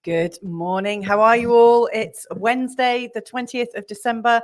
Good morning. How are you all? It's Wednesday, the 20th of December.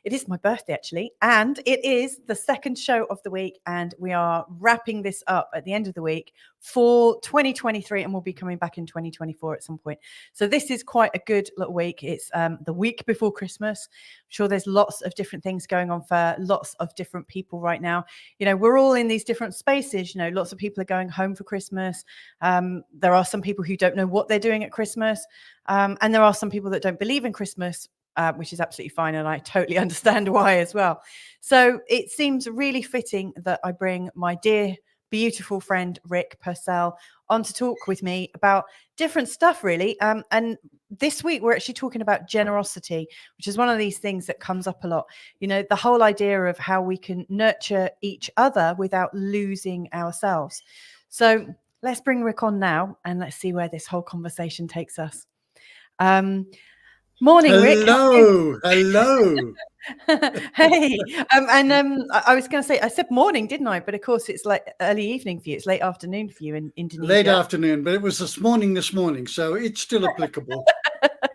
It is my birthday, actually, and it is the second show of the week, and we are wrapping this up at the end of the week for 2023, and we'll be coming back in 2024 at some point. So this is quite a good little week. It's the week before Christmas. I'm sure there's lots of different things going on for lots of different people right now. You know, we're all in these different spaces. You know, lots of people are going home for Christmas. There are some people who don't know what they're doing at Christmas. And there are some people that don't believe in Christmas, which is absolutely fine. And I totally understand why as well. So it seems really fitting that I bring my dear, beautiful friend, Rick Pursell, on to talk with me about different stuff, really. And this week, we're actually talking about generosity, which is one of these things that comes up a lot. You know, the whole idea of how we can nurture each other without losing ourselves. So let's bring Rick on now and let's see where this whole conversation takes us. Morning, Rick. Hello. Hey. I was going to say, I said morning, didn't I? But of course, it's like early evening for you. It's late afternoon for you in Indonesia. Late afternoon, but it was this morning, so it's still applicable.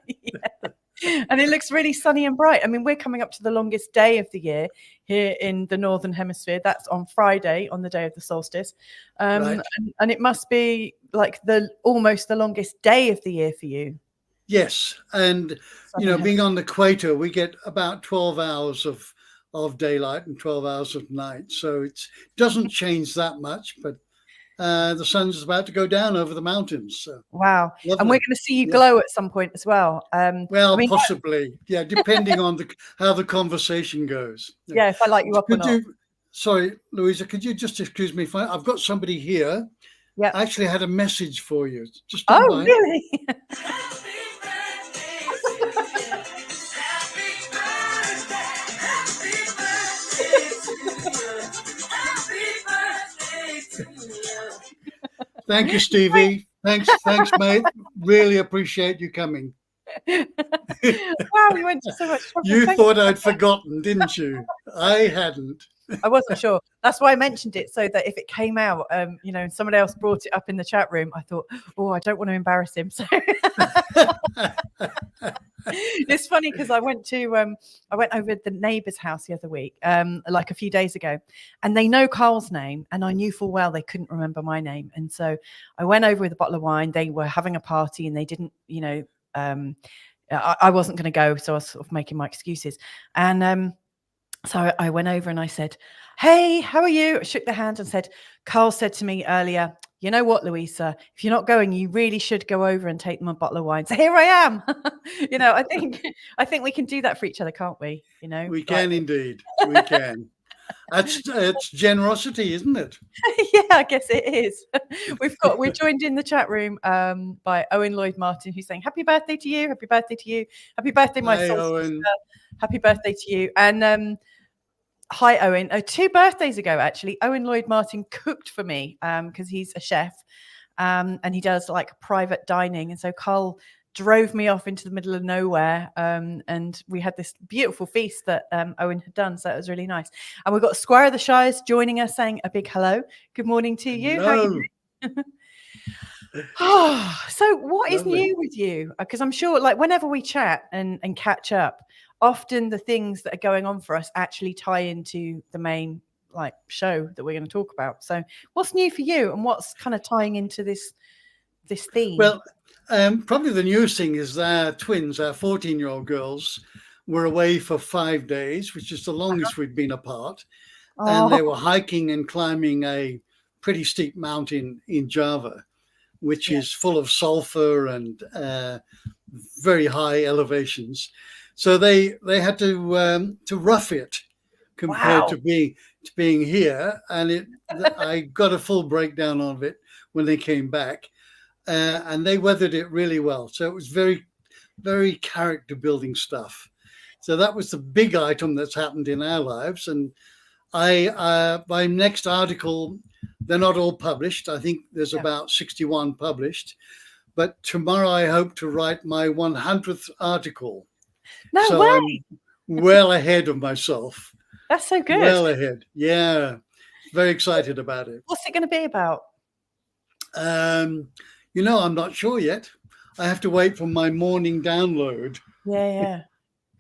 Yeah. And it looks really sunny and bright. I mean, we're coming up to the longest day of the year here in the Northern Hemisphere. That's on Friday, on the day of the solstice. Right. And it must be like almost the longest day of the year for you. Yes, and you know, being on the equator, we get about 12 hours of daylight and 12 hours of night, so it doesn't change that much. But the sun's about to go down over the mountains. So. Wow! Lovely. And we're going to see you glow at some point as well. Well, possibly, yeah, depending on how the conversation goes. Yeah, if I light you up or not. Sorry, Louisa, could you just excuse me? I've got somebody here. Yeah, I actually had a message for you. Just really? Thank you, Stevie. Thanks, mate. Really appreciate you coming. Wow, you went to so much trouble. You thought I'd forgotten, didn't you? I hadn't. I wasn't sure. That's why I mentioned it, so that if it came out, you know, and somebody else brought it up in the chat room, I thought, oh, I don't want to embarrass him. So it's funny because I went over the neighbour's house the other week, like a few days ago, and they know Carl's name, and I knew full well they couldn't remember my name, and so I went over with a bottle of wine. They were having a party, and they didn't, you know, I wasn't going to go, so I was sort of making my excuses, and so I went over and I said, hey, how are you? I shook their hand and said, Carl said to me earlier, you know what, Louisa, if you're not going, you really should go over and take them a bottle of wine. So here I am. You know, I think we can do that for each other, can't we? You know, we can indeed. We can. It's generosity, isn't it? Yeah, I guess it is. We're joined in the chat room by Owen Lloyd Martin, who's saying happy birthday to you, happy birthday to you, happy birthday, my sister, happy birthday to you, and hi, Owen. 2 birthdays ago, actually, Owen Lloyd Martin cooked for me because he's a chef and he does like private dining. And so Carl drove me off into the middle of nowhere and we had this beautiful feast that Owen had done. So it was really nice. And we've got Squire of the Shires joining us, saying a big hello. Good morning to you. Hello. How are you doing? Oh, so what is new with you? Because I'm sure like whenever we chat and catch up, often the things that are going on for us actually tie into the main like show that we're going to talk about. So what's new for you and what's kind of tying into this theme? Well, probably the newest thing is our twins, our 14-year-old girls, were away for 5 days, which is the longest we've been apart. And they were hiking and climbing a pretty steep mountain in Java, which is full of sulfur and very high elevations. So they had to rough it compared to being here, and I got a full breakdown of it when they came back, and they weathered it really well. So it was very, very character building stuff. So that was the big item that's happened in our lives. And my next article, they're not all published. I think there's about 61 published, but tomorrow I hope to write my 100th article. No way. I'm well ahead of myself. That's so good. Well ahead. Yeah. Very excited about it. What's it going to be about? I'm not sure yet. I have to wait for my morning download. Yeah.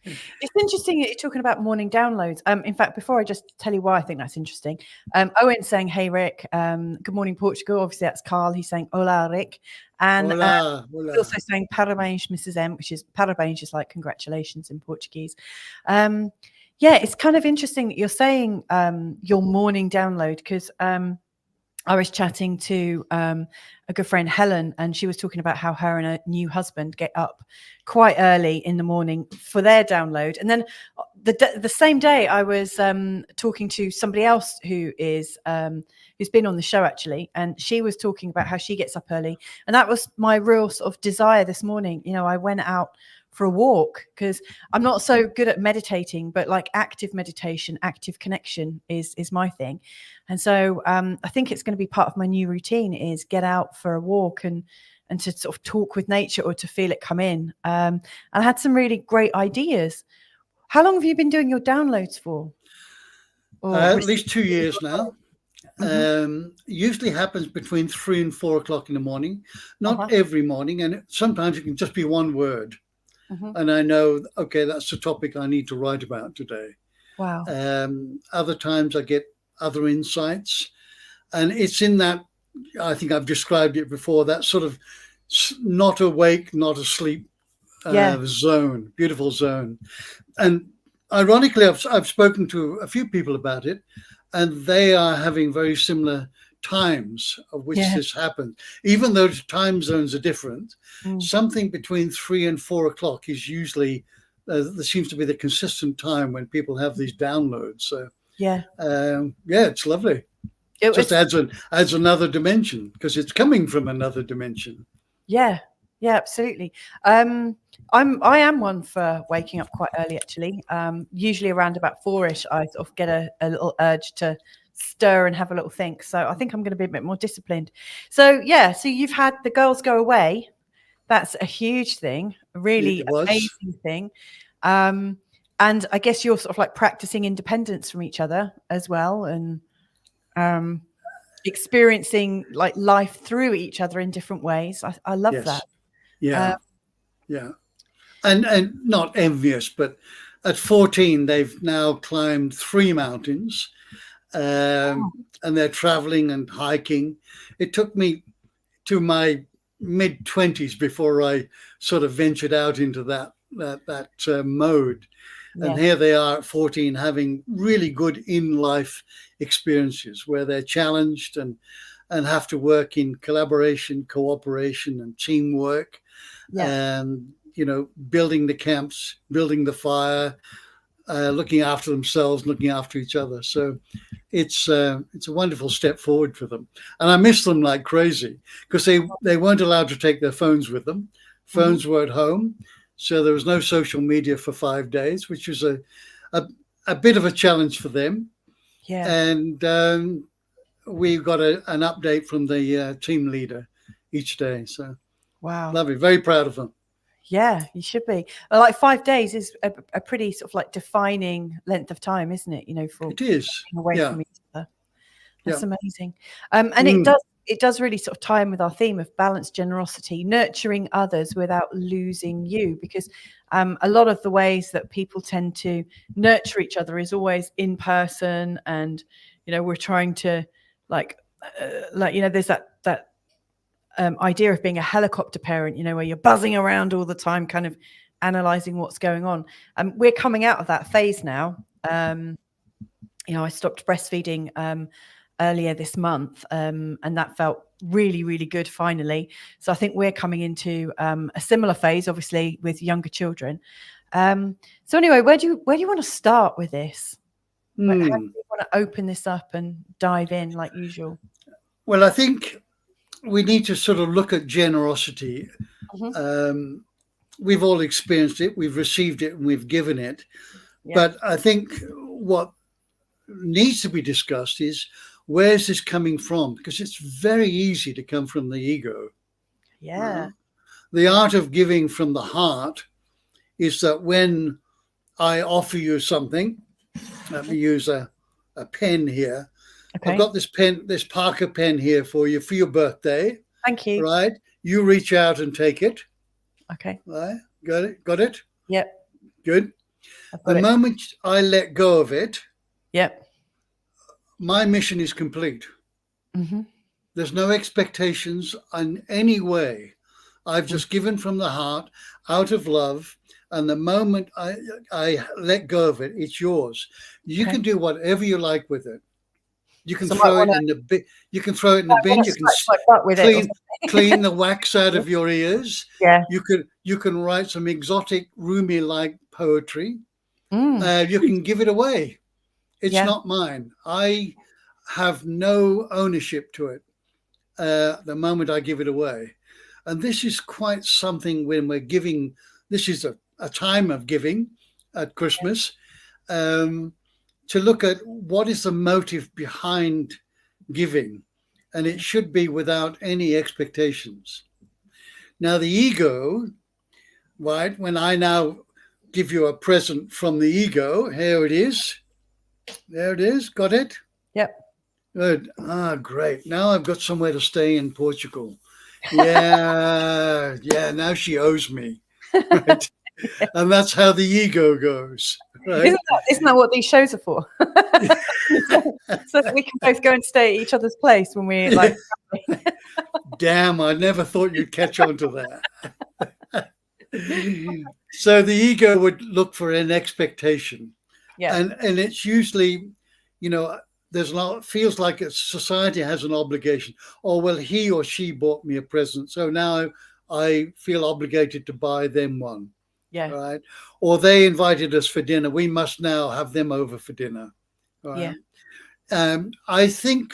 It's interesting that you're talking about morning downloads. In fact, before I just tell you why I think that's interesting, Owen's saying, "Hey Rick, good morning Portugal." Obviously, that's Carl. He's saying, "Hola Rick," and Hola. he's also saying "Parabéns, Mrs. M," which is parabéns is like congratulations in Portuguese. Yeah, it's kind of interesting that you're saying your morning download, because I was chatting to a good friend, Helen, and she was talking about how her and her new husband get up quite early in the morning for their download. And then the same day I was talking to somebody else who's been on the show actually, and she was talking about how she gets up early. And that was my real sort of desire this morning. You know, I went out for a walk because I'm not so good at meditating, but like active meditation, active connection is my thing. And so I think it's going to be part of my new routine is get out for a walk and to sort of talk with nature or to feel it come in. And I had some really great ideas. How long have you been doing your downloads for? At least 2 years now. Mm-hmm. Usually happens between 3 and 4 o'clock in the morning. Not every morning. And sometimes it can just be one word. Mm-hmm. And I know, okay, that's the topic I need to write about today. Wow. Other times I get other insights. And it's in that, I think I've described it before, that sort of not awake, not asleep zone, beautiful zone. And ironically, I've spoken to a few people about it, and they are having very similar times of which this happens. Even though time zones are different, something between 3 and 4 o'clock is usually, there seems to be the consistent time when people have these downloads. So it's lovely. It just adds another dimension because it's coming from another dimension. Yeah, absolutely. I am one for waking up quite early, actually. Usually around about 4-ish, I sort of get a little urge to stir and have a little think. So I think I'm going to be a bit more disciplined. So so you've had the girls go away. That's a huge thing, a really amazing thing. And I guess you're sort of like practicing independence from each other as well, and experiencing like life through each other in different ways. I love that. Yeah. And not envious, but at 14, they've now climbed 3 mountains. And they're traveling and hiking. It took me to my mid-20s before I sort of ventured out into that mode. And here they are at 14 having really good in-life experiences where they're challenged and have to work in collaboration, cooperation, and teamwork. And, you know, building the camps, building the fire, looking after themselves, looking after each other. So it's a wonderful step forward for them. And I miss them like crazy because they weren't allowed to take their phones with them. Phones were at home. So there was no social media for 5 days, which was a bit of a challenge for them. Yeah. And we got an update from the team leader each day. So lovely. Very proud of them. Yeah, you should be. Like 5 days is a pretty sort of like defining length of time, isn't it? You know, for it is away from each other. That's amazing. And it does really sort of tie in with our theme of balanced generosity, nurturing others without losing you, because a lot of the ways that people tend to nurture each other is always in person, and you know, we're trying to like you know, there's that idea of being a helicopter parent, you know, where you're buzzing around all the time, kind of analyzing what's going on. We're coming out of that phase now. You know, I stopped breastfeeding earlier this month, and that felt really, really good finally. So I think we're coming into a similar phase, obviously, with younger children. So anyway, where do you want to start with this? How do you want to open this up and dive in like usual? Well, I think we need to sort of look at generosity. We've all experienced it, we've received it, and we've given it. But I think what needs to be discussed is, where's this coming from? Because it's very easy to come from the ego. The art of giving from the heart is that when I offer you something, let me use a pen here. I've got this pen, this Parker pen here for you for your birthday. Thank you. Right? You reach out and take it. Okay. Right? Got it? Yep. Good. The moment I let go of it, yep, my mission is complete. Mm-hmm. There's no expectations in any way. I've just given from the heart, out of love, and the moment I let go of it, it's yours. You can do whatever you like with it. You can throw it in the bin. You can throw it in the bin. You can clean the wax out of your ears. Yeah. You can write some exotic Rumi-like poetry. You can give it away. It's not mine. I have no ownership to it the moment I give it away. And this is quite something when we're giving. This is a time of giving at Christmas, to look at what is the motive behind giving. And it should be without any expectations. Now, the ego, right, when I now give you a present from the ego, here it is. There it is. Got it? Yep. Good. Great. Now I've got somewhere to stay in Portugal. Yeah. Yeah. Now she owes me. Right. And that's how the ego goes. Right? Isn't that what these shows are for? so that we can both go and stay at each other's place when we're like. Damn, I never thought you'd catch on to that. So the ego would look for an expectation. Yeah. And it's usually, there's a lot, feels like society has an obligation. Oh, well, he or she bought me a present, so now I feel obligated to buy them one. Yeah. Right. Or they invited us for dinner. We must now have them over for dinner. Right? Yeah. I think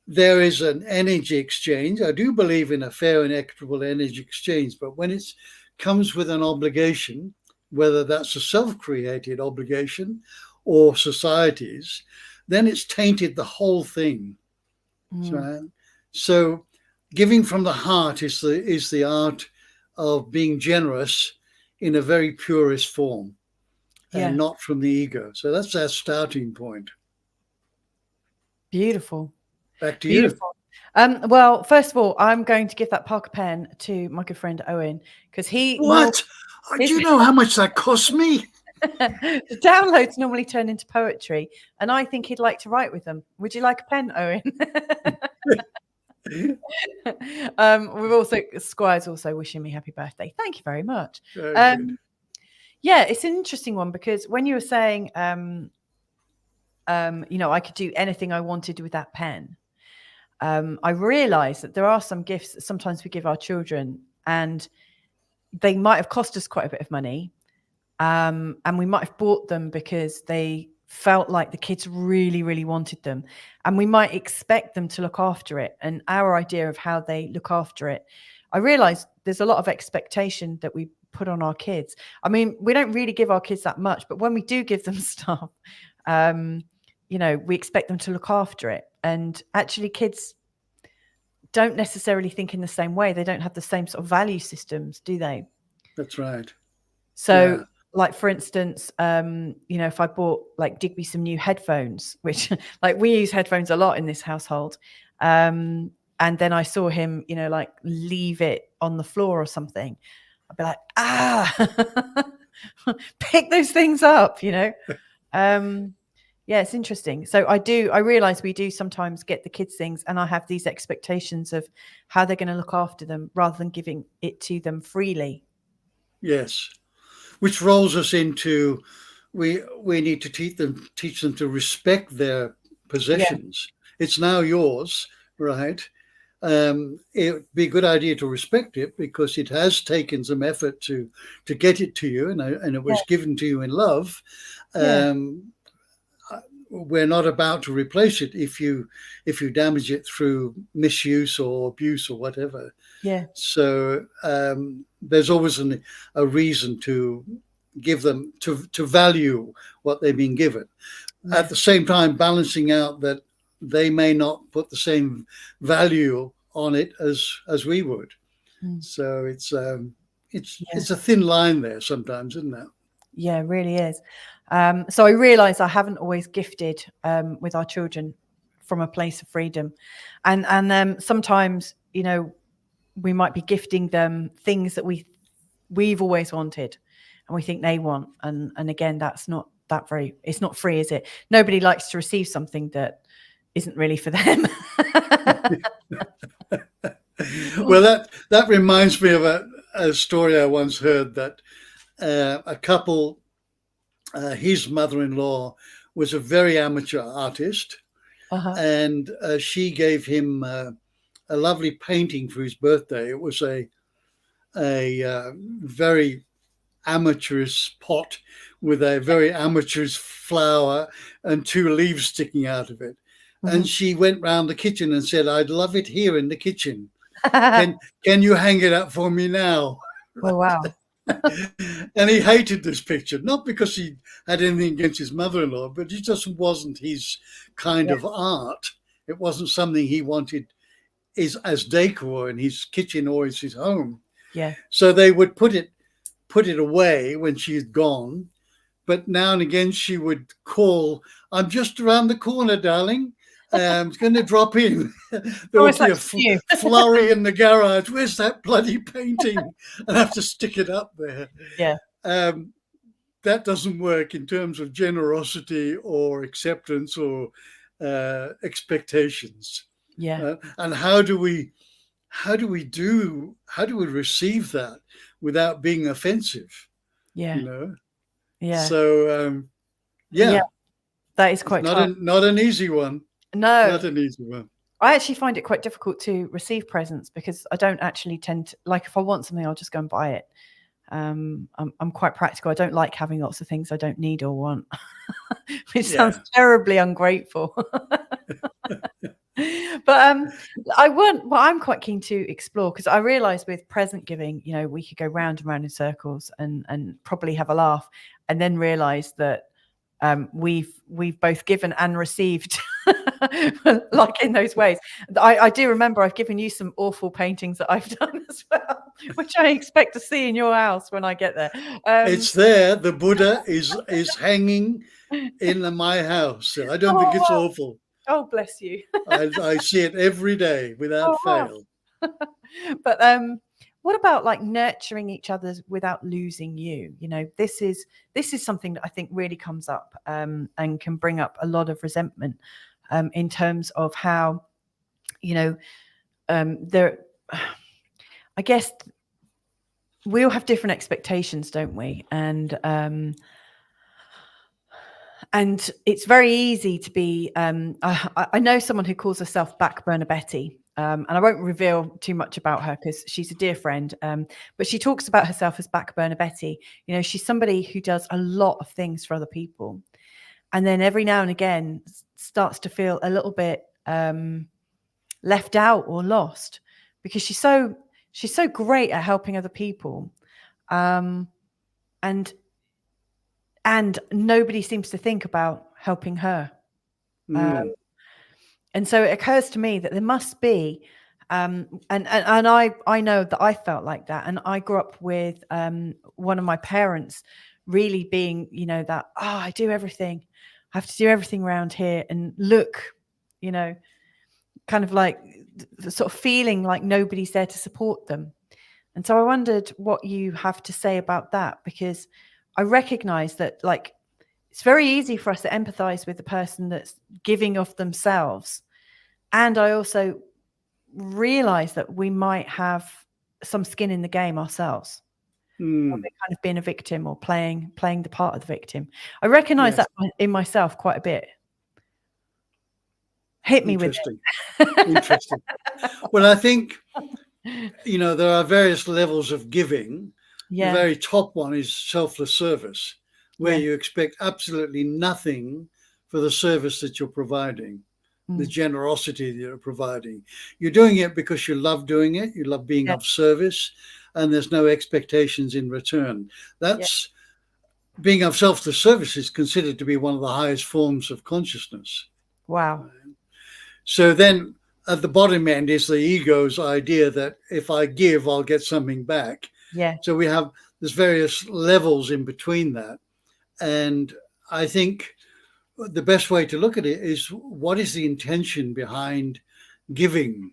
there is an energy exchange. I do believe in a fair and equitable energy exchange, but when it comes with an obligation, whether that's a self-created obligation or society's, then it's tainted the whole thing. So giving from the heart is the art of being generous in a very purest form, and not from the ego. So that's our starting point. Beautiful. Back to you. Well, first of all, I'm going to give that Parker pen to my good friend Owen, because he. What? Do you know how much that cost me? The downloads normally turn into poetry, and I think he'd like to write with them. Would you like a pen, Owen? We've also Squire's also wishing me happy birthday. Thank you very much. Yeah, it's an interesting one, because when you were saying, I could do anything I wanted with that pen, I realized that there are some gifts that sometimes we give our children, and they might have cost us quite a bit of money. And we might have bought them because they felt like the kids really, really wanted them. And we might expect them to look after it. And our idea of how they look after it, I realized there's a lot of expectation that we put on our kids. I mean, we don't really give our kids that much, but when we do give them stuff, we expect them to look after it. And actually kids don't necessarily think in the same way. They don't have the same sort of value systems, do they? That's right. So like, for instance, if I bought like Digby some new headphones, which like we use headphones a lot in this household. And then I saw him, like leave it on the floor or something. I'd be like, pick those things up, Yeah, it's interesting. So I realize we do sometimes get the kids things, and I have these expectations of how they're going to look after them rather than giving it to them freely. Yes. Which rolls us into, we need to teach them to respect their possessions. Yeah. It's now yours, right? It would be a good idea to respect it, because it has taken some effort to get it to you, and it was given to you in love. We're not about to replace it if you damage it through misuse or abuse or whatever. Yeah. So there's always a reason to give them, to value what they've been given. Yeah. At the same time, balancing out that they may not put the same value on it as we would. So it's a thin line there sometimes, isn't it? Yeah, it really is. So I realize I haven't always gifted with our children from a place of freedom. And sometimes, we might be gifting them things that we we've always wanted and we think they want. And again, that's not it's not free, is it? Nobody likes to receive something that isn't really for them. Well, that reminds me of a story I once heard, that a couple, his mother-in-law was a very amateur artist, and she gave him a lovely painting for his birthday. It was a very amateurish pot with a very amateurish flower and 2 leaves sticking out of it. And she went round the kitchen and said, "I'd love it here in the kitchen. Can you hang it up for me now?" Oh, wow. And he hated this picture, not because he had anything against his mother-in-law, but it just wasn't his kind of art. It wasn't something he wanted as decor in his kitchen or his home. Yeah. So they would put it away when she's gone. But now and again she would call, "I'm just around the corner, darling. I'm going to drop in." There would be a flurry in the garage. "Where's that bloody painting?" And I have to stick it up there. Yeah. That doesn't work in terms of generosity or acceptance or expectations. Yeah. And how do we receive that without being offensive? Yeah. You know? Yeah. So that is quite not an easy one. No, not an easy one. I actually find it quite difficult to receive presents because I don't actually tend to, like, if I want something, I'll just go and buy it. I'm quite practical. I don't like having lots of things I don't need or want, which sounds terribly ungrateful. But I'm quite keen to explore, because I realise with present giving, you know, we could go round and round in circles and probably have a laugh, and then realise that we've both given and received, like in those ways. I do remember I've given you some awful paintings that I've done as well, which I expect to see in your house when I get there. It's there. The Buddha is hanging in my house. I don't think it's awful. Oh, bless you. I see it every day without fail. But what about like nurturing each other without losing you? You know, this is something that I think really comes up and can bring up a lot of resentment in terms of how, you know, I guess we all have different expectations, don't we? And it's very easy to be, I know someone who calls herself Back Burner Betty, and I won't reveal too much about her because she's a dear friend, but she talks about herself as Back Burner Betty. You know, she's somebody who does a lot of things for other people, and then every now and again starts to feel a little bit left out or lost, because she's so great at helping other people, and nobody seems to think about helping her. And so it occurs to me that there must be, and I know that I felt like that. And I grew up with one of my parents really being, you know, that, I do everything. I have to do everything around here. And look, you know, kind of like sort of feeling like nobody's there to support them. And so I wondered what you have to say about that, because I recognize that, like, it's very easy for us to empathize with the person that's giving of themselves. And I also realize that we might have some skin in the game ourselves. Or kind of being a victim or playing the part of the victim. I recognize that in myself quite a bit. Hit me with it. Interesting. Well, I think, you know, there are various levels of giving. The very top one is selfless service, where you expect absolutely nothing for the service that you're providing, the generosity that you're providing. You're doing it because you love doing it, you love being of service, and there's no expectations in return. That's being of selfless service is considered to be one of the highest forms of consciousness. Wow. So then at the bottom end is the ego's idea that if I give, I'll get something back. Yeah. So there's various levels in between that. And I think the best way to look at it is, what is the intention behind giving,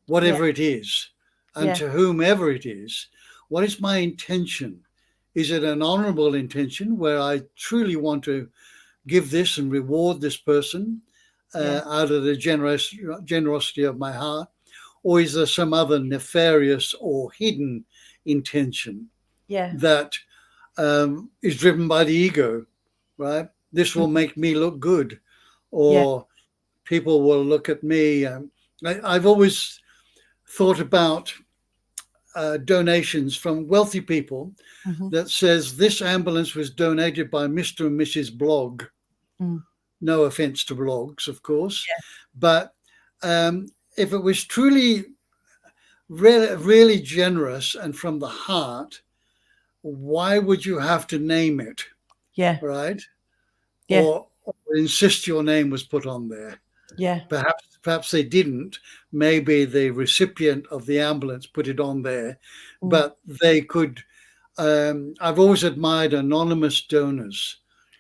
whatever it is, and to whomever it is? what is my intention? Is it an honorable intention where I truly want to give this and reward this person out of the generosity of my heart? Or is there some other nefarious or hidden intention that is driven by the ego, right? This will make me look good, or people will look at me. I've always thought about donations from wealthy people that says this ambulance was donated by Mr. and Mrs. Blog. No offense to blogs, of course, but if it was truly really generous and from the heart, why would you have to name it? Right? Or insist your name was put on there? Perhaps they didn't. Maybe the recipient of the ambulance put it on there, but they could. I've always admired anonymous donors.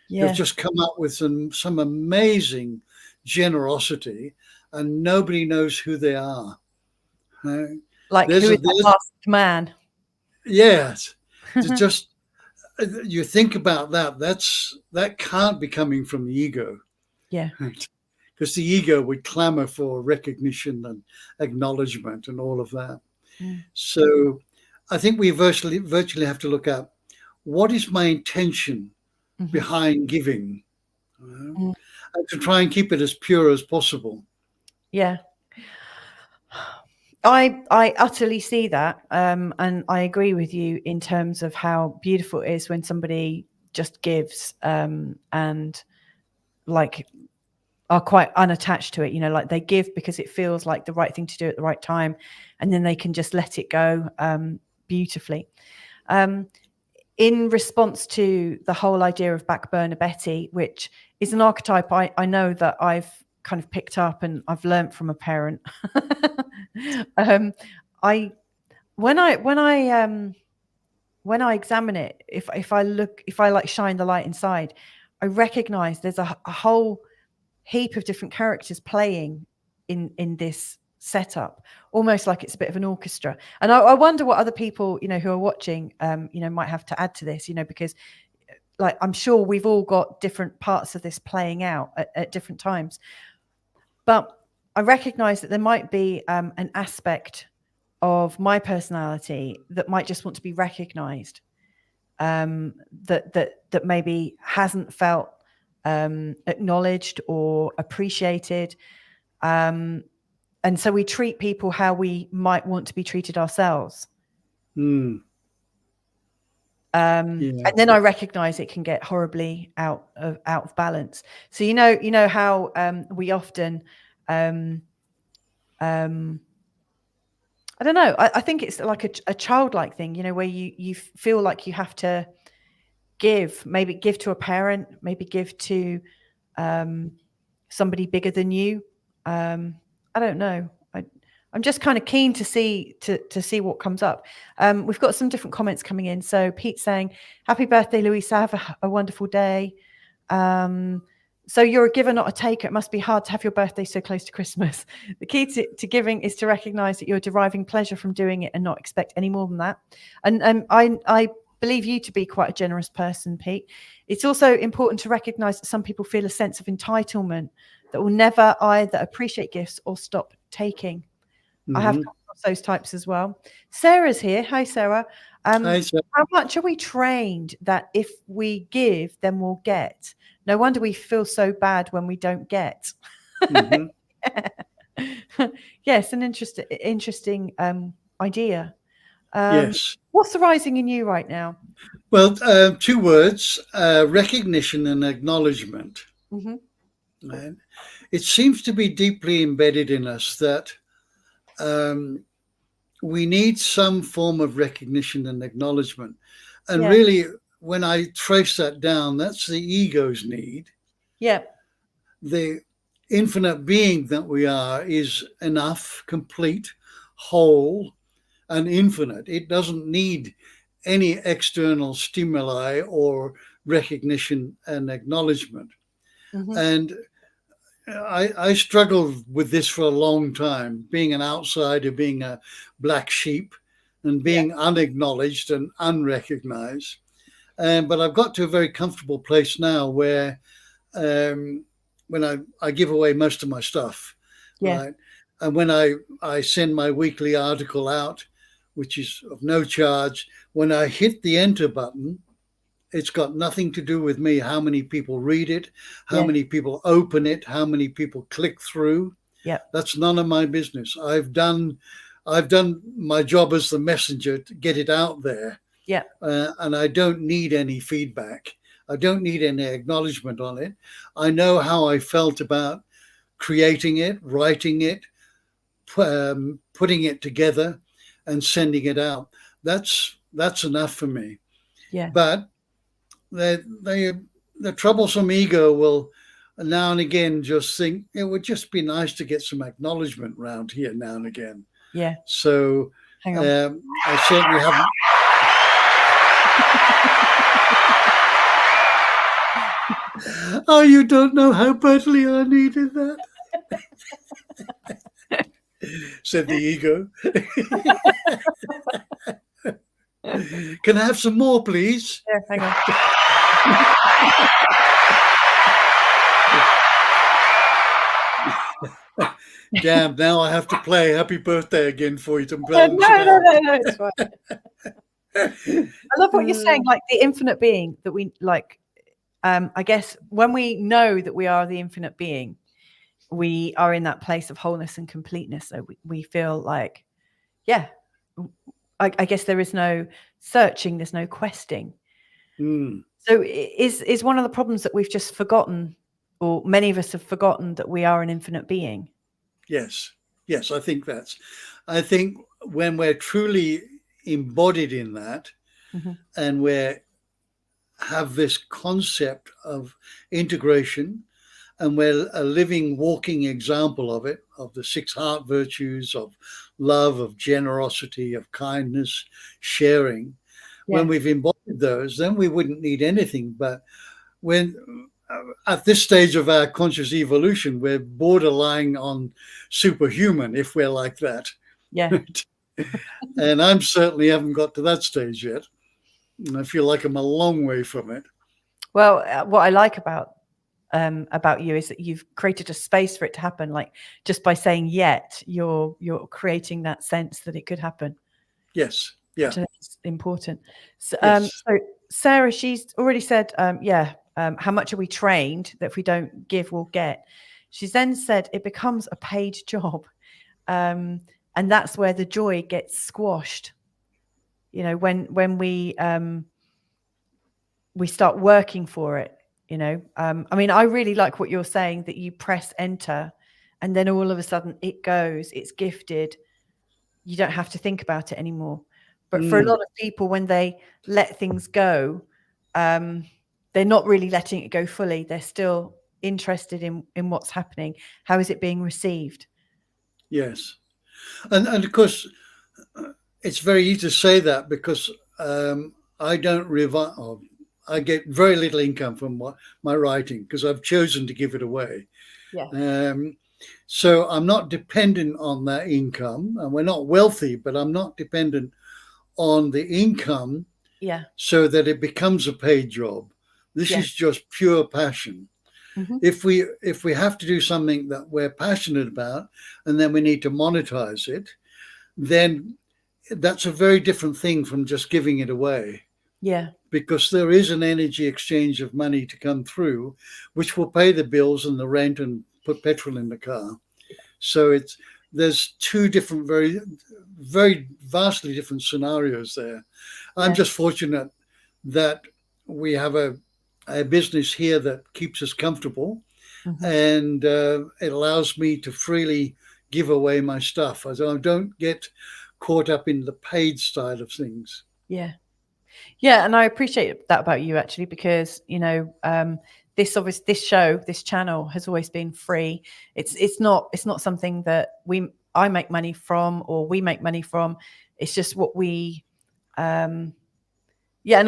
Who've just come up with some amazing generosity, and nobody knows who they are. Like, who is the masked man? Yes. Just you think about that. That can't be coming from the ego. Right? Because the ego would clamor for recognition and acknowledgement and all of that. So I think we virtually have to look at what is my intention behind giving, and to try and keep it as pure as possible. I utterly see that, and I agree with you in terms of how beautiful it is when somebody just gives and like are quite unattached to it, like they give because it feels like the right thing to do at the right time, and then they can just let it go beautifully. In response to the whole idea of back burner Betty, which is an archetype I know that I've kind of picked up and I've learned from a parent. When I examine it, if I like shine the light inside, I recognize there's a whole heap of different characters playing in this setup, almost like it's a bit of an orchestra. And I wonder what other people, who are watching, might have to add to this, because like, I'm sure we've all got different parts of this playing out at different times. But I recognize that there might be an aspect of my personality that might just want to be recognized, that maybe hasn't felt acknowledged or appreciated. And so we treat people how we might want to be treated ourselves. And then I recognize it can get horribly out of balance. So you know how we often I don't know. I think it's like a childlike thing, where you feel like you have to maybe give to a parent, maybe give to somebody bigger than you. I don't know. I'm just kind of keen to see what comes up. We've got some different comments coming in. So Pete's saying, "Happy birthday, Louisa. Have a wonderful day." So you're a giver, not a taker. It must be hard to have your birthday so close to Christmas. The key to giving is to recognize that you're deriving pleasure from doing it and not expect any more than that. And I believe you to be quite a generous person, Pete. It's also important to recognize that some people feel a sense of entitlement that will never either appreciate gifts or stop taking. I have come across those types as well. Sarah's here. Hi, Sarah. Hi, Sarah. How much are we trained that if we give, then we'll get? No wonder we feel so bad when we don't get. Yes, an interesting idea. Yes. What's arising in you right now? Well, 2 words, recognition and acknowledgement. Right? It seems to be deeply embedded in us that we need some form of recognition and acknowledgement. And really, when I trace that down, that's the ego's need. The infinite being that we are is enough, complete, whole, and infinite. It doesn't need any external stimuli or recognition and acknowledgement. And I struggled with this for a long time, being an outsider, being a black sheep, and being unacknowledged and unrecognized. But I've got to a very comfortable place now where when I give away most of my stuff, right? And when I send my weekly article out, which is of no charge, when I hit the enter button, it's got nothing to do with me, how many people read it, how many people open it, how many people click through. That's none of my business. I've done my job as the messenger to get it out there. And I don't need any feedback. I don't need any acknowledgement on it. I know how I felt about creating it, writing it, putting it together and sending it out. That's enough for me. But the troublesome ego will now and again just think it would just be nice to get some acknowledgement around here now and again. So hang on. I certainly haven't. Oh, you don't know how badly I needed that, said the ego. Can I have some more, please? Hang on. Damn, now I have to play Happy Birthday again for you to No, balance it out. it's fine. I love what you're saying, like the infinite being that we like. I guess when we know that we are the infinite being, we are in that place of wholeness and completeness. So we feel like, I guess there is no searching, there's no questing. So is one of the problems that we've just forgotten, or many of us have forgotten, that we are an infinite being? Yes, I think when we're truly embodied in that, and we have this concept of integration, and we're a living, walking example of it, of the 6 heart virtues of love, of generosity, of kindness, sharing. When we've embodied those, then we wouldn't need anything. But when at this stage of our conscious evolution, we're borderline on superhuman if we're like that. And I'm certainly haven't got to that stage yet. And I feel like I'm a long way from it. Well, what I like about you is that you've created a space for it to happen. Like just by saying yet, you're creating that sense that it could happen. Yes. It's important. So, so Sarah, she's already said, how much are we trained that if we don't give, we'll get? She's then said it becomes a paid job. And that's where the joy gets squashed. You know, when we start working for it, you know. I mean, I really like what you're saying, that you press enter and then all of a sudden it goes, it's gifted. You don't have to think about it anymore. But for a lot of people, when they let things go, they're not really letting it go fully. They're still interested in what's happening. How is it being received? Yes. And of course, it's very easy to say that because I don't I get very little income from my writing because I've chosen to give it away. So I'm not dependent on that income, and we're not wealthy, but I'm not dependent on the income so that it becomes a paid job. This is just pure passion. If we have to do something that we're passionate about and then we need to monetize it, then that's a very different thing from just giving it away. Because there is an energy exchange of money to come through, which will pay the bills and the rent and put petrol in the car. So there's 2 different, very, very vastly different scenarios there. I'm just fortunate that we have a business here that keeps us comfortable, and it allows me to freely give away my stuff. I don't get caught up in the paid style of things. And I appreciate that about you, actually, because you know this channel has always been free. It's not something that I make money from or we make money from. It's just what we and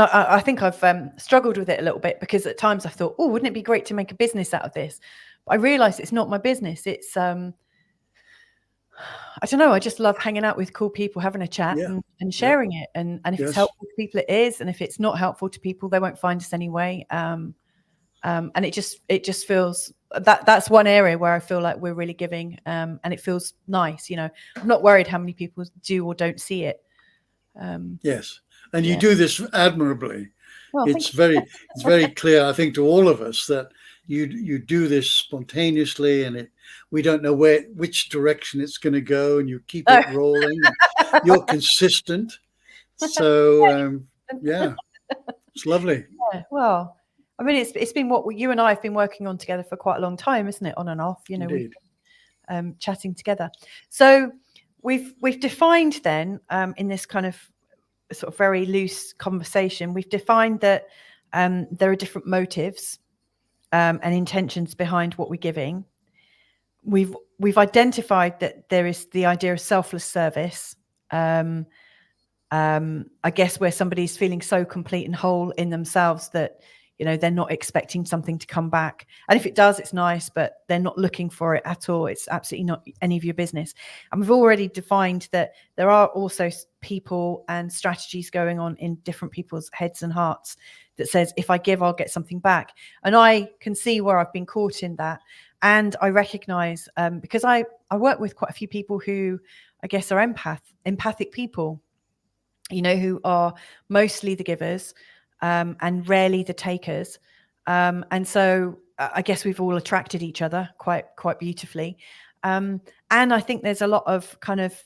I think I've struggled with it a little bit because at times I thought, oh, wouldn't it be great to make a business out of this? But I realized it's not my business. It's I don't know. I just love hanging out with cool people, having a chat Yeah. and sharing it. And if it's Yes. helpful to people, it is. And if it's not helpful to people, they won't find us anyway. And it just feels that's one area where I feel like we're really giving. And it feels nice. You know, I'm not worried how many people do or don't see it. Yes. And you Yeah. do this admirably. Well, It's very clear, I think, to all of us that you do this spontaneously, and we don't know which direction it's going to go, and you keep it rolling. You're consistent. So yeah, it's lovely. Yeah, well, I mean, it's been what you and I have been working on together for quite a long time, isn't it? On and off, you know, Indeed. we've been chatting together. So we've defined then in this kind of sort of very loose conversation, we've defined that there are different motives and intentions behind what we're giving. We've identified that there is the idea of selfless service. I guess where somebody's feeling so complete and whole in themselves that, you know, they're not expecting something to come back. And if it does, it's nice, but they're not looking for it at all. It's absolutely not any of your business. And we've already defined that there are also people and strategies going on in different people's heads and hearts that says, if I give, I'll get something back. And I can see where I've been caught in that. And I recognize, because I work with quite a few people who I guess are empathic people, you know, who are mostly the givers and rarely the takers. And so I guess we've all attracted each other quite beautifully. And I think there's a lot of kind of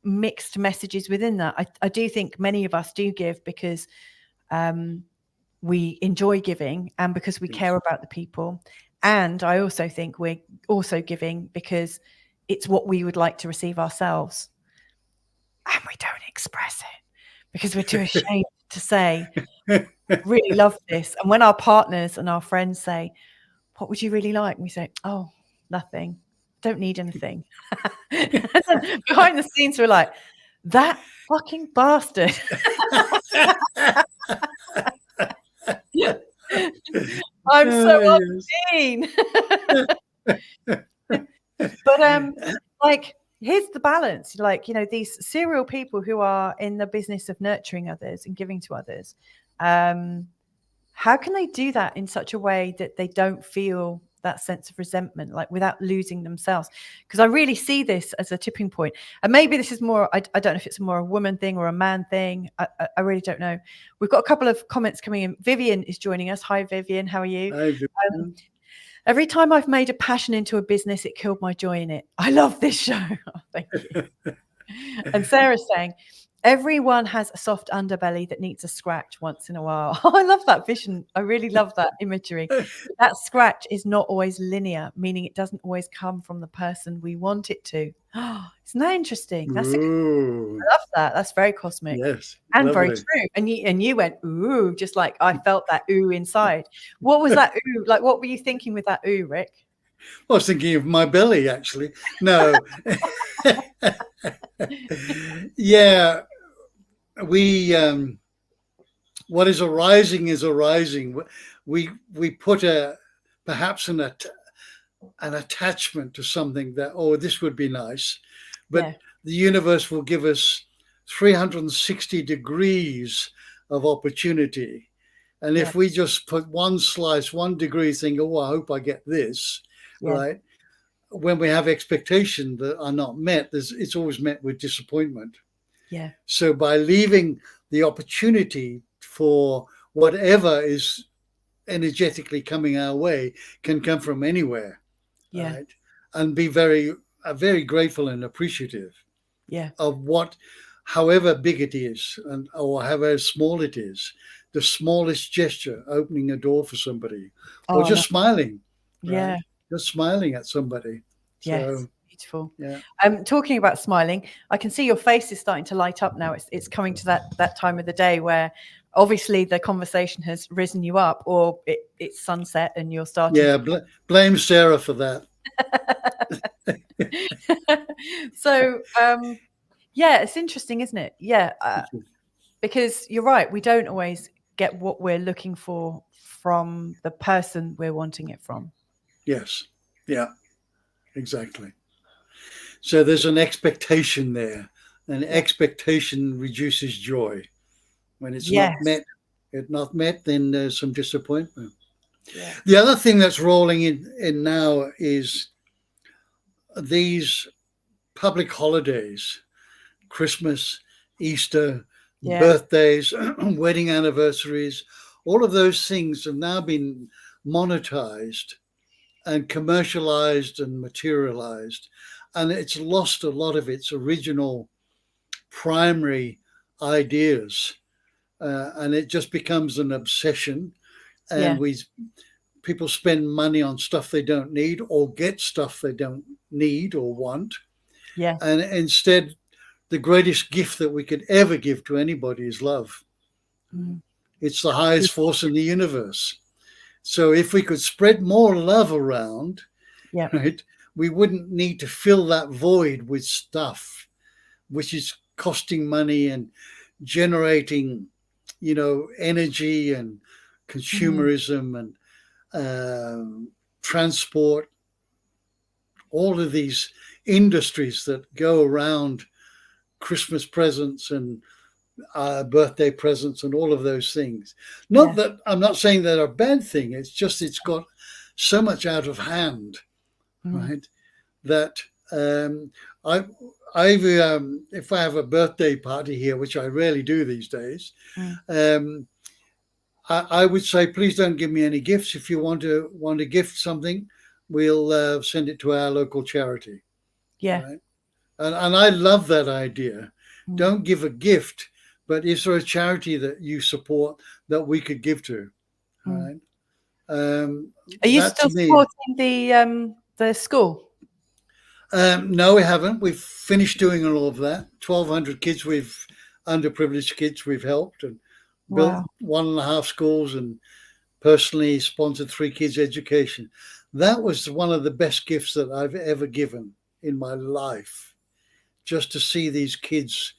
mixed messages within that. I do think many of us do give because we enjoy giving and because we care about the people. And I also think we're also giving because it's what we would like to receive ourselves. And we don't express it because we're too ashamed to say, really love this. And when our partners and our friends say, what would you really like? And we say, oh, nothing. Don't need anything. Behind the scenes, we're like, that fucking bastard. I'm so obscene. But like, here's the balance. Like, you know, these serial people who are in the business of nurturing others and giving to others, how can they do that in such a way that they don't feel that sense of resentment, like without losing themselves? Because I really see this as a tipping point. And maybe this is more, I don't know if it's more a woman thing or a man thing. I really don't know. We've got a couple of comments coming in. Vivian is joining us. Hi, Vivian. How are you? Hi, Vivian. Every time I've made a passion into a business, it killed my joy in it. I love this show. Oh, thank you. And Sarah's saying, everyone has a soft underbelly that needs a scratch once in a while. Oh, I love that vision. I really love that imagery. That scratch is not always linear, meaning it doesn't always come from the person we want it to. Oh, isn't that interesting? I love that. That's very cosmic. Yes, and lovely. very true. And you went, ooh, just like I felt that ooh inside. What was that ooh? Like, what were you thinking with that ooh, Rick? I was thinking of my belly, actually. No. Yeah. We what is arising is arising. We put perhaps an attachment to something that, oh, this would be nice, but the universe will give us 360 degrees of opportunity, and if we just put one slice, 1 degree, think, oh, I hope I get this, right? When we have expectations that are not met, it's always met with disappointment. Yeah. So by leaving the opportunity for whatever is energetically coming our way, can come from anywhere, right? And be very grateful and appreciative of what, however big it is, or however small it is, the smallest gesture, opening a door for somebody, or just smiling, right? Just smiling at somebody. Yes. Beautiful. Yeah. Talking about smiling, I can see your face is starting to light up now. It's coming to that time of the day where obviously the conversation has risen you up, or it's sunset and you're starting. Yeah, blame Sarah for that. So it's interesting, isn't it? Because you're right, we don't always get what we're looking for from the person we're wanting it from. Yes. Yeah, exactly. So there's an expectation there, and expectation reduces joy. When it's not met, then there's some disappointment. Yeah. The other thing that's rolling in now is these public holidays, Christmas, Easter, birthdays, wedding anniversaries, all of those things have now been monetized and commercialized and materialized. And it's lost a lot of its original primary ideas. And it just becomes an obsession. And people spend money on stuff they don't need, or get stuff they don't need or want. Yeah. And instead, the greatest gift that we could ever give to anybody is love. It's the highest force in the universe. So if we could spread more love around, right, we wouldn't need to fill that void with stuff, which is costing money and generating, energy and consumerism and transport, all of these industries that go around Christmas presents and birthday presents and all of those things. Not that I'm not saying they're a bad thing. It's just it's got so much out of hand, right? That if I have a birthday party here, which I rarely do these days, I would say, please don't give me any gifts. If you want to gift something, we'll send it to our local charity. Yeah. Right? And I love that idea. Don't give a gift, but is there a charity that you support that we could give to? Right? Are you still supporting the school? No, we haven't. We've finished doing all of that. 1,200 kids, underprivileged kids we've helped, and built 1.5 schools, and personally sponsored 3 kids' education. That was one of the best gifts that I've ever given in my life. Just to see these kids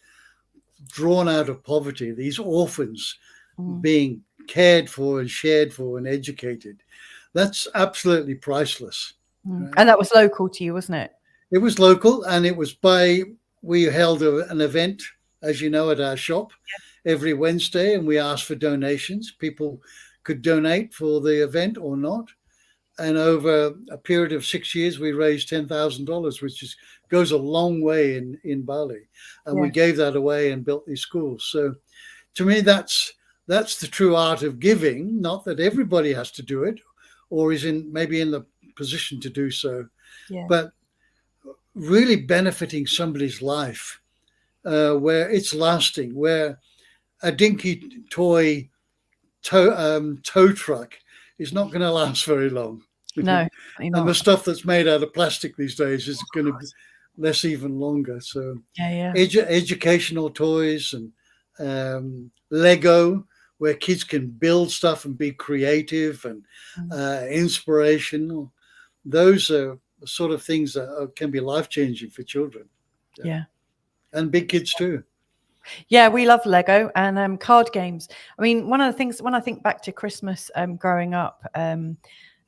drawn out of poverty, these orphans being cared for and shared for and educated. That's absolutely priceless. Right? And that was local to you, wasn't it? It was local, and it was we held an event, as you know, at our shop every Wednesday, and we asked for donations. People could donate for the event or not. And over a period of 6 years, we raised $10,000, which goes a long way in Bali. And we gave that away and built these schools. So to me, that's the true art of giving. Not that everybody has to do it or is maybe in the position to do so, but really benefiting somebody's life where it's lasting, where a dinky toy tow truck is not going to last very long. No, and the stuff that's made out of plastic these days is going to last even longer. So educational toys and Lego, where kids can build stuff and be creative and inspirational. Those are the sort of things that can be life-changing for children. And big kids too. Yeah, we love Lego and card games. I mean, one of the things when I think back to Christmas growing up,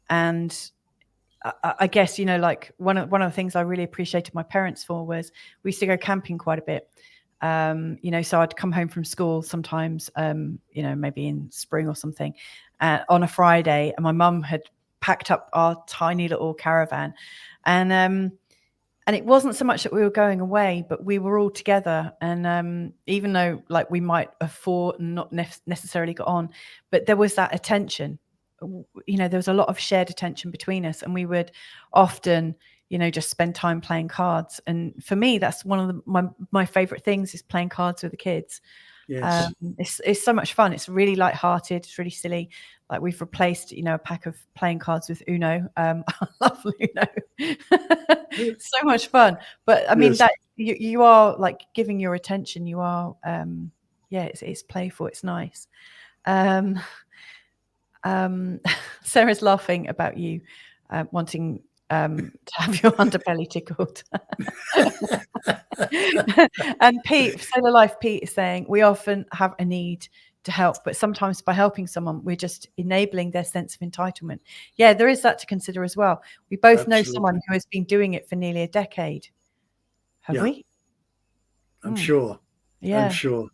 and I guess, like one of the things I really appreciated my parents for was we used to go camping quite a bit. So I'd come home from school sometimes, maybe in spring or something, on a Friday, and my mum had packed up our tiny little caravan, and it wasn't so much that we were going away, but we were all together. And even though like we might have fought and not necessarily got on, but there was that attention. There was a lot of shared attention between us, and we would often, just spend time playing cards. And for me, that's one of my favorite things is playing cards with the kids. Yes. It's so much fun. It's really lighthearted. It's really silly. Like we've replaced, a pack of playing cards with Uno. I love Uno. So much fun. But I mean, that you are like giving your attention. You are, it's playful. It's nice. Sarah's laughing about you wanting to have your underbelly tickled. And Pete, Solar Life Pete is saying, we often have a need to help, but sometimes by helping someone, we're just enabling their sense of entitlement. Yeah, there is that to consider as well. We both know someone who has been doing it for nearly a decade. Have Yeah. we? I'm sure. Yeah. I'm sure.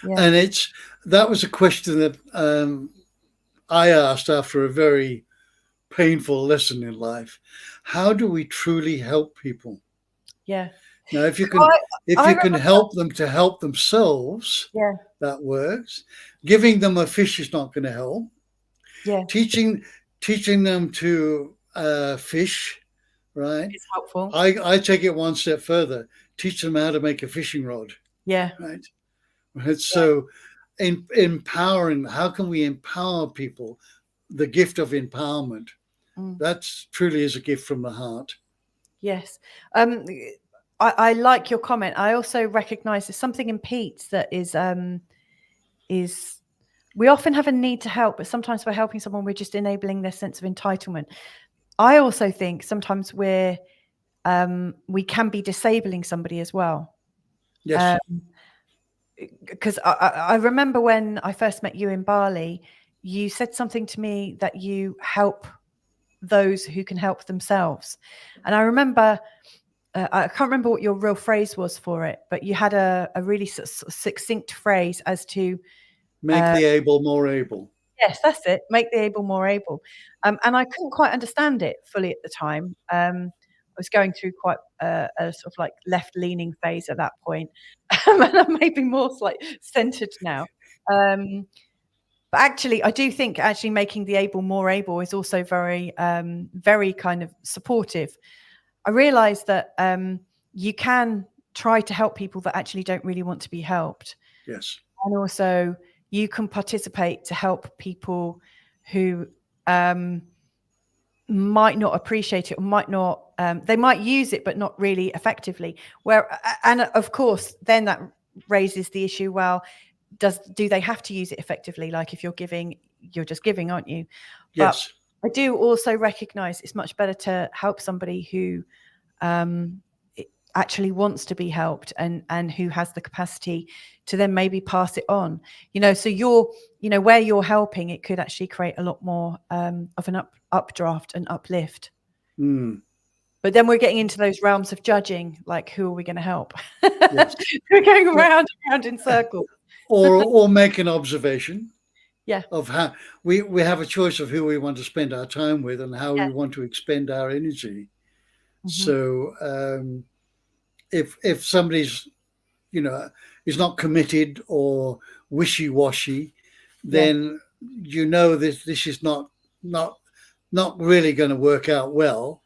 Yeah. And that was a question that I asked after a very painful lesson in life. How do we truly help people? Yeah. Now, if you I can help them to help themselves, Yeah. that works. Giving them a fish is not going to help. Yeah. Teaching them to fish, right? It's helpful. I take it one step further. Teach them how to make a fishing rod. Yeah. Right. So empowering, how can we empower people? The gift of empowerment. That truly is a gift from the heart. Yes. I like your comment. I also recognize there's something in Pete's that is we often have a need to help, but sometimes we're helping someone, we're just enabling their sense of entitlement. I also think sometimes we can be disabling somebody as well. Yes. Because I remember when I first met you in Bali, you said something to me that you help those who can help themselves. And I remember, I can't remember what your real phrase was for it, but you had a really succinct phrase as to make the able more able. Yes, that's it. Make the able more able. And I couldn't quite understand it fully at the time. I was going through quite a sort of like left-leaning phase at that point. And I'm maybe more like centered now. But actually, I do think actually making the able more able is also very, very kind of supportive. I realize that you can try to help people that actually don't really want to be helped. Yes. And also you can participate to help people who might not appreciate it or might not, they might use it, but not really effectively. And of course, then that raises the issue, well, do they have to use it effectively? Like if you're giving, you're just giving, aren't you? Yes. But I do also recognize it's much better to help somebody who actually wants to be helped and who has the capacity to then maybe pass it on, so where you're helping, it could actually create a lot more of an updraft and uplift. But then we're getting into those realms of judging, like who are we going to help? Yes. We're going around and around in circles. or make an observation of how we have a choice of who we want to spend our time with and how we want to expend our energy. So if somebody's is not committed or wishy-washy, then this is not really going to work out well.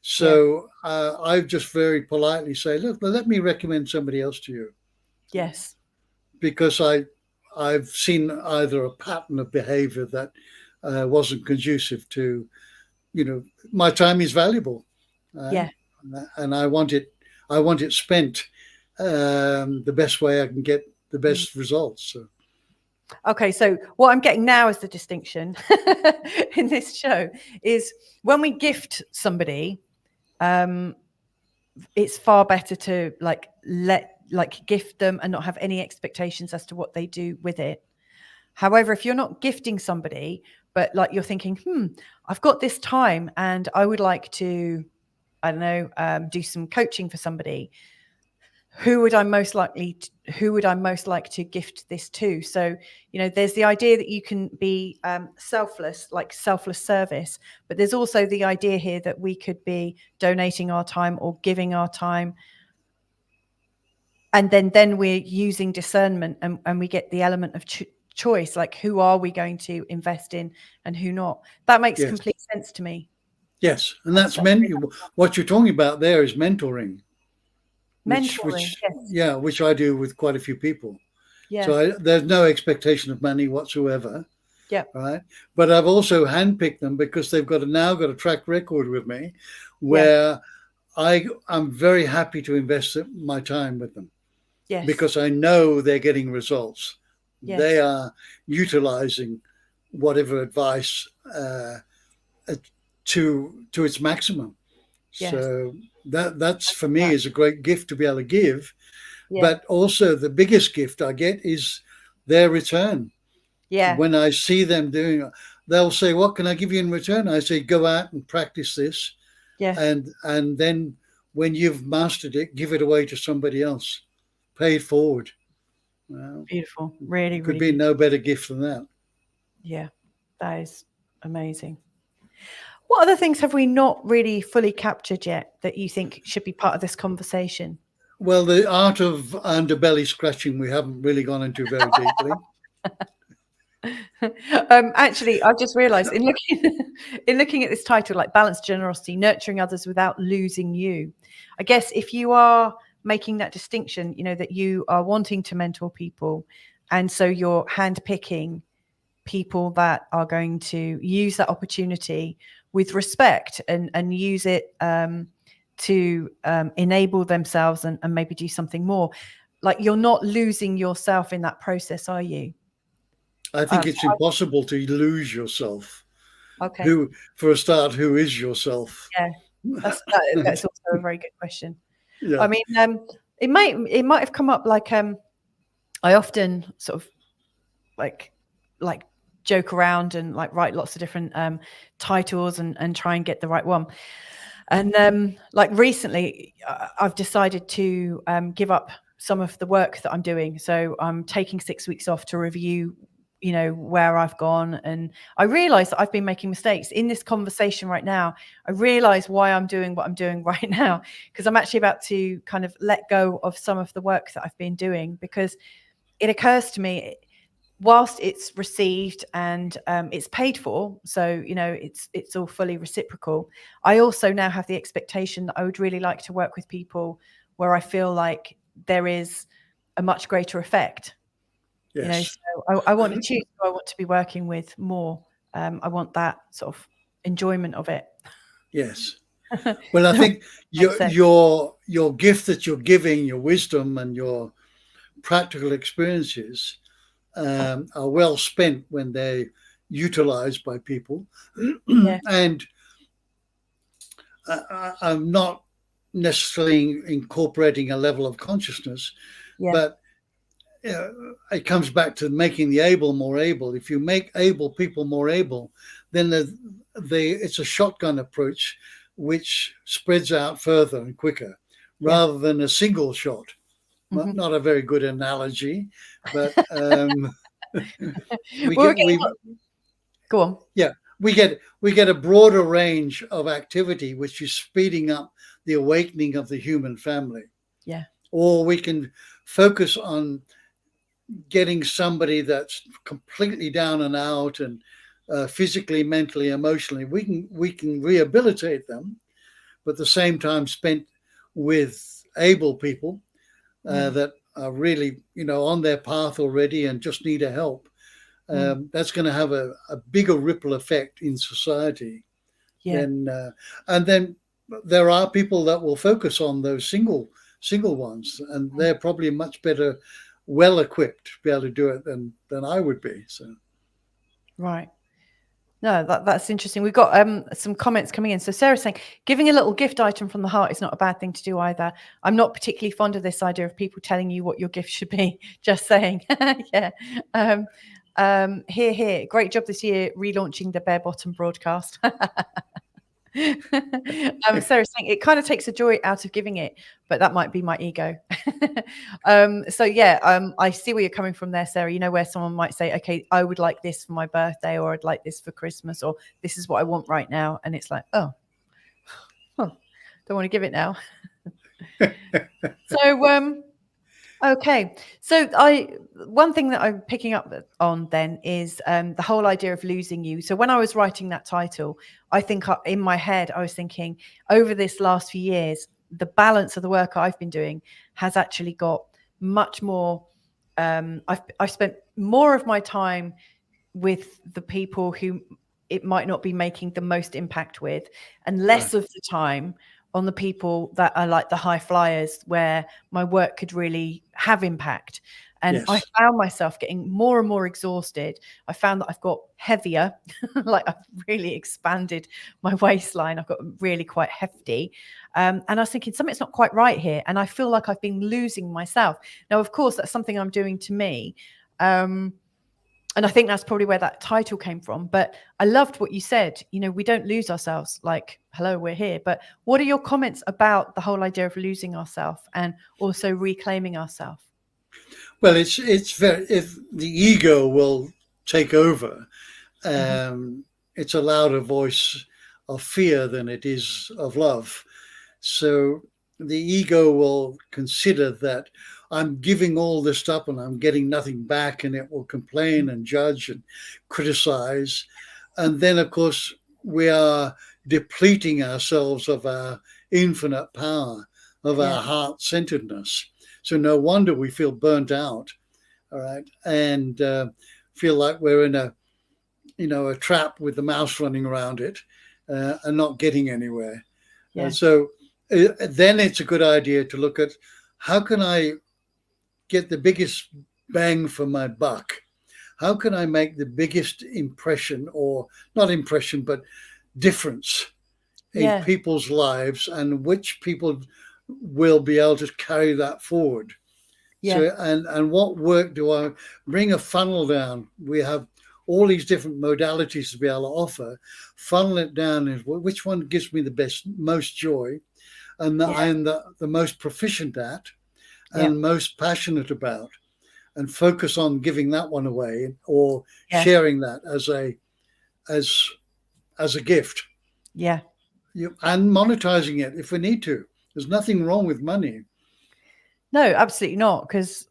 So I just very politely say, look, let me recommend somebody else to you. Yes. Because I've seen either a pattern of behavior that wasn't conducive to, my time is valuable. And I want it spent the best way I can get the best results. So. Okay, so what I'm getting now as the distinction in this show is when we gift somebody, it's far better to gift them and not have any expectations as to what they do with it. However, if you're not gifting somebody, but you're thinking, I've got this time and I would like to, I don't know, do some coaching for somebody. Who would I most like to gift this to? So, there's the idea that you can be selfless, like selfless service, but there's also the idea here that we could be donating our time or giving our time. And then we're using discernment and we get the element of choice, like who are we going to invest in and who not? That makes complete sense to me. Yes. And that's what you're talking about there is mentoring. Which I do with quite a few people. Yeah. So there's no expectation of money whatsoever. Yeah. Right. But I've also handpicked them because they've now got a track record with me where I'm very happy to invest my time with them. Yes. Because I know they're getting results. Yes. They are utilizing whatever advice to its maximum. Yes. So that's for me is a great gift to be able to give. Yeah. But also the biggest gift I get is their return. Yeah. When I see them doing, they'll say, what can I give you in return? I say, go out and practice this. Yeah. And then when you've mastered it, give it away to somebody else. Pay it forward. Well, beautiful. Really, could really be beautiful. no better gift than that. Yeah, that is amazing. What other things have we not really fully captured yet that you think should be part of this conversation? Well, the art of underbelly scratching we haven't really gone into very deeply. Actually, I've just realised in looking at this title, like balanced generosity, nurturing others without losing you. I guess if you are making that distinction, you know, that you are wanting to mentor people, and so you're handpicking people that are going to use that opportunity with respect and use it to enable themselves and maybe do something more. Like, you're not losing yourself in that process, are you? I think it's impossible to lose yourself. Okay. Who, for a start, who is yourself? Yeah, that's also a very good question. Yeah. I mean, it might have come up like I often sort of like joke around and like write lots of different titles and try and get the right one. And like recently, I've decided to give up some of the work that I'm doing. So I'm taking 6 weeks off to review, you know, where I've gone. And I realize that I've been making mistakes in this conversation right now. I realize why I'm doing what I'm doing right now, because I'm actually about to kind of let go of some of the work that I've been doing, because it occurs to me, whilst it's received and it's paid for, so, you know, it's all fully reciprocal, I also now have the expectation that I would really like to work with people where I feel like there is a much greater effect. Yes. You know, so I want to choose who I want to be working with more. I want that sort of enjoyment of it. Yes. Well, I think your gift that you're giving, your wisdom and your practical experiences are well spent when they're utilized by people. Yeah. And I'm not necessarily incorporating a level of consciousness, but it comes back to making the able more able. If you make able people more able, then it's a shotgun approach which spreads out further and quicker rather than a single shot. Mm-hmm. Not a very good analogy, but go on. Yeah, we get a broader range of activity, which is speeding up the awakening of the human family. Yeah. Or we can focus on getting somebody that's completely down and out and physically, mentally, emotionally. We can rehabilitate them, but at the same time spent with able people that are really, you know, on their path already and just need a help. That's going to have a bigger ripple effect in society. Yeah. And then there are people that will focus on those single ones, and they're probably much better, well equipped to be able to do it than I would be. So, right. No, that's interesting. We've got some comments coming in. So Sarah's saying, giving a little gift item from the heart is not a bad thing to do either. I'm not particularly fond of this idea of people telling you what your gift should be. Just saying. Yeah. Here. Great job this year relaunching the Bare Bottom broadcast. Sarah's saying it kind of takes the joy out of giving it, but that might be my ego. So yeah, I see where you're coming from there, Sarah. You know, where someone might say, okay, I would like this for my birthday, or I'd like this for Christmas, or this is what I want right now. And it's like, oh, don't want to give it now. So, okay. So one thing that I'm picking up on then is the whole idea of losing you. So when I was writing that title, I think in my head, I was thinking over this last few years, the balance of the work I've been doing has actually got much more. I've spent more of my time with the people who it might not be making the most impact with, and less of the time on the people that are like the high flyers where my work could really have impact. And yes. I found myself getting more and more exhausted. I found that I've got heavier, like I've really expanded my waistline. I've got really quite hefty. And I was thinking something's not quite right here. And I feel like I've been losing myself. Now, of course, that's something I'm doing to me. And I think that's probably where that title came from. But I loved what you said. You know, we don't lose ourselves. Like, hello, we're here. But what are your comments about the whole idea of losing ourselves and also reclaiming ourselves? Well, it's very, if the ego will take over, it's a louder voice of fear than it is of love. So the ego will consider that I'm giving all this up and I'm getting nothing back, and it will complain and judge and criticize. And then, of course, we are depleting ourselves of our infinite power, of our heart-centeredness. So no wonder we feel burnt out, all right, and feel like we're in a trap with the mouse running around it and not getting anywhere. So then it's a good idea to look at, how can I get the biggest bang for my buck? How can I make the biggest impression, or not impression, but difference in people's lives, and which people will be able to carry that forward? So, and what work do I bring? A funnel down. We have all these different modalities to be able to offer. Funnel it down is which one gives me the most joy, and I'm the most proficient at, and most passionate about, and focus on giving that one away, or sharing that as a gift. And monetizing it if we need to. There's nothing wrong with money. No, absolutely not. Because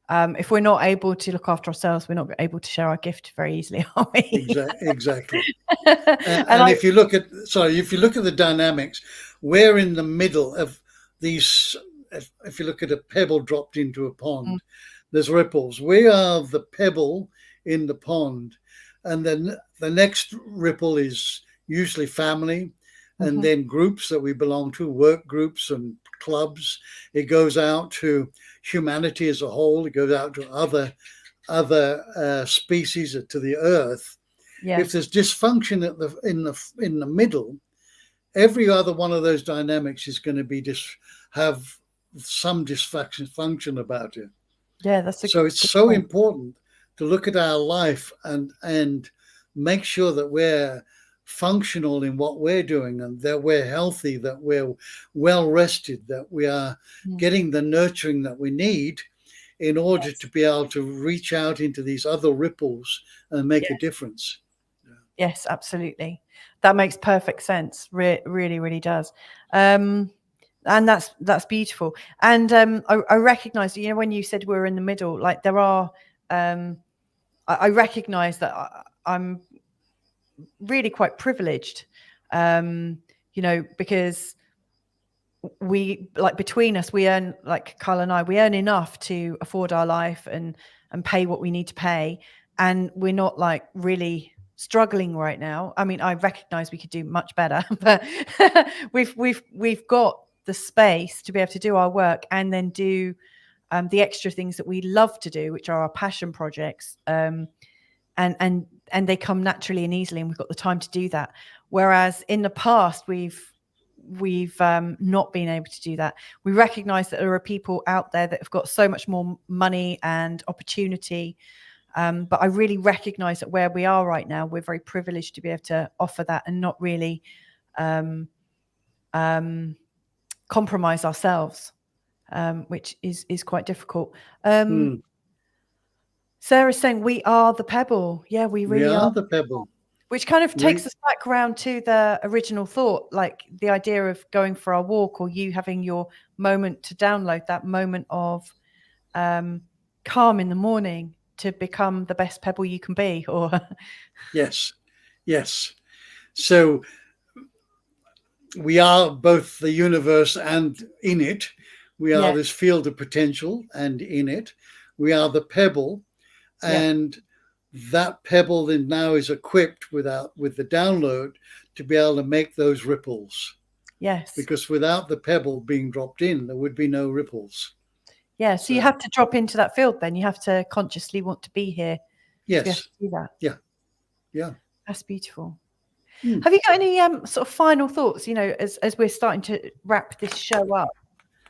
if we're not able to look after ourselves, we're not able to share our gift very easily, are we? Exactly. And if you look at the dynamics, we're in the middle of these. If you look at a pebble dropped into a pond, there's ripples. We are the pebble in the pond, and then the next ripple is usually family, and then groups that we belong to, work groups and clubs. It goes out to humanity as a whole. It goes out to other species, to the earth. If there's dysfunction in the middle, every other one of those dynamics is going to have some dysfunction about it. So it's so important to look at our life and make sure that we're functional in what we're doing, and that we're healthy, that we're well rested, that we are getting the nurturing that we need in order to be able to reach out into these other ripples and make a difference. Yes, absolutely. That makes perfect sense. Really, really does. And that's beautiful. And I recognize, when you said we're in the middle, like there are, I recognize that I'm really quite privileged, because we, like, between us, we earn, like Carl and I, we earn enough to afford our life and pay what we need to pay. And we're not like really struggling right now. I mean, I recognize we could do much better, but we've got the space to be able to do our work and then do the extra things that we love to do, which are our passion projects. And they come naturally and easily, and we've got the time to do that. Whereas in the past, we've not been able to do that. We recognize that there are people out there that have got so much more money and opportunity. But I really recognize that where we are right now, we're very privileged to be able to offer that and not really compromise ourselves, which is quite difficult. Sarah's saying we are the pebble. Yeah, we really are the pebble. Which kind of takes us back around to the original thought, like the idea of going for our walk, or you having your moment to download that moment of calm in the morning to become the best pebble you can be. Or yes. So we are both the universe and in it. We are this field of potential, and in it we are the pebble. And that pebble then now is equipped with the download to be able to make those ripples. Yes. Because without the pebble being dropped in, there would be no ripples. Yeah. So you have to drop into that field then. You have to consciously want to be here. Yes. To do that. Yeah. That's beautiful. Have you got any sort of final thoughts, as we're starting to wrap this show up?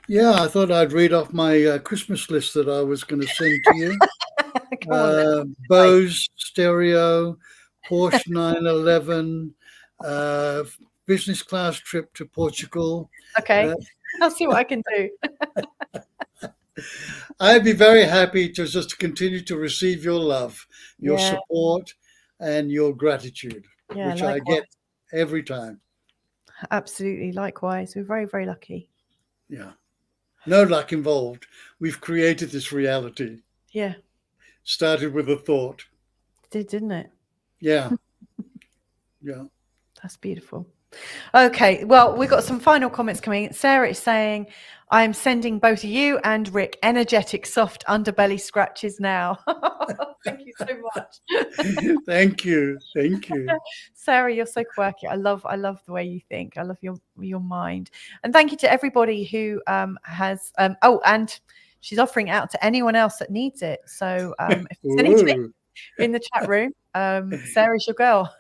Yeah, I thought I'd read off my Christmas list that I was going to send to you. Come on then. Bose stereo, Porsche 911, business class trip to Portugal. Okay, I'll see what I can do. I'd be very happy to just continue to receive your love, your support, and your gratitude, which I get every time. Absolutely, likewise. We're very, very lucky. Yeah. No luck involved. We've created this reality. Yeah. Started with a thought. It did, didn't it? Yeah. Yeah. That's beautiful. Okay, well, we've got some final comments coming. Sarah is saying, I'm sending both of you and Rick energetic, soft underbelly scratches now. Thank you so much. Thank you. Thank you. Sarah, you're so quirky. I love the way you think. I love your mind. And thank you to everybody who has and she's offering it out to anyone else that needs it. So if there's anything in the chat room, Sarah's your girl.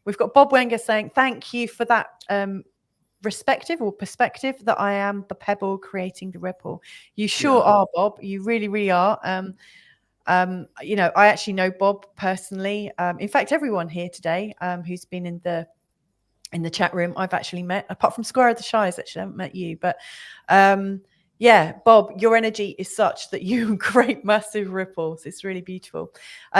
We've got Bob Wenger saying, thank you for that perspective that I am the pebble creating the ripple. You sure are, Bob. You really, really are. You know, I actually know Bob personally. In fact, everyone here today who's been in the chat room, I've actually met, apart from Square of the Shires, actually I haven't met you. But yeah, Bob, your energy is such that you create massive ripples. It's really beautiful.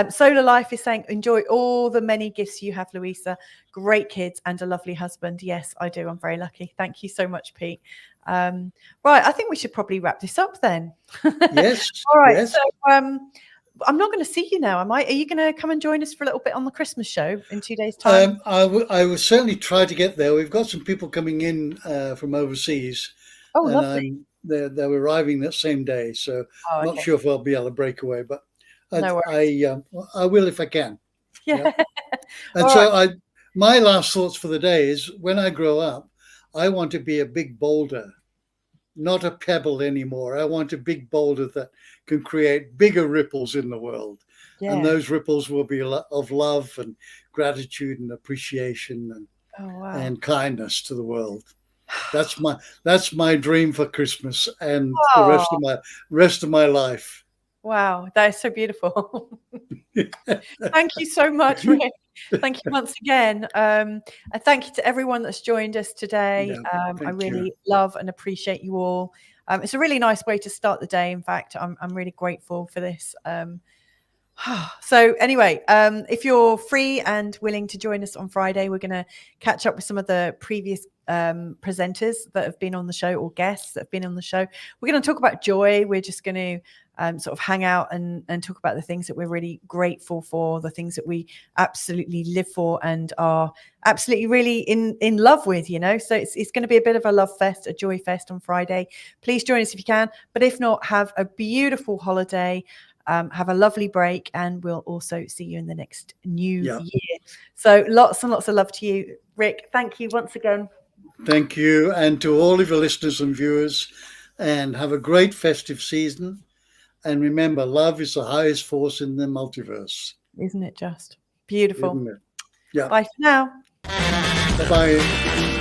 Solar Life is saying, enjoy all the many gifts you have, Louisa. Great kids and a lovely husband. Yes, I do. I'm very lucky. Thank you so much, Pete. Right, I think we should probably wrap this up then. Yes. All right. Yes. So I'm not going to see you now, am I? Are you going to come and join us for a little bit on the Christmas show in 2 days' time? I will certainly try to get there. We've got some people coming in from overseas. Oh, lovely. They're arriving that same day, so I'm not sure if I'll be able to break away, but I will if I can. Yeah. And so my last thoughts for the day is, when I grow up, I want to be a big boulder, not a pebble anymore. I want a big boulder that can create bigger ripples in the world. Yeah. And those ripples will be of love and gratitude and appreciation and kindness to the world. That's my dream for Christmas and the rest of my life. Wow, that is so beautiful. Thank you so much, Rick. Thank you once again. And thank you to everyone that's joined us today. I really love and appreciate you all. It's a really nice way to start the day. In fact, I'm really grateful for this. So anyway, if you're free and willing to join us on Friday, we're going to catch up with some of the previous presenters that have been on the show, or guests that have been on the show. We're going to talk about joy. We're just going to sort of hang out and talk about the things that we're really grateful for, the things that we absolutely live for and are absolutely really in love with, you know. So it's going to be a bit of a love fest, a joy fest on Friday. Please join us if you can. But if not, have a beautiful holiday. Have a lovely break, and we'll also see you in the next new year. So lots and lots of love to you, Rick. Thank you once again. Thank you, and to all of your listeners and viewers, and have a great festive season. And remember, love is the highest force in the multiverse. Isn't it just beautiful? Isn't it? Yeah. Bye for now. Bye-bye.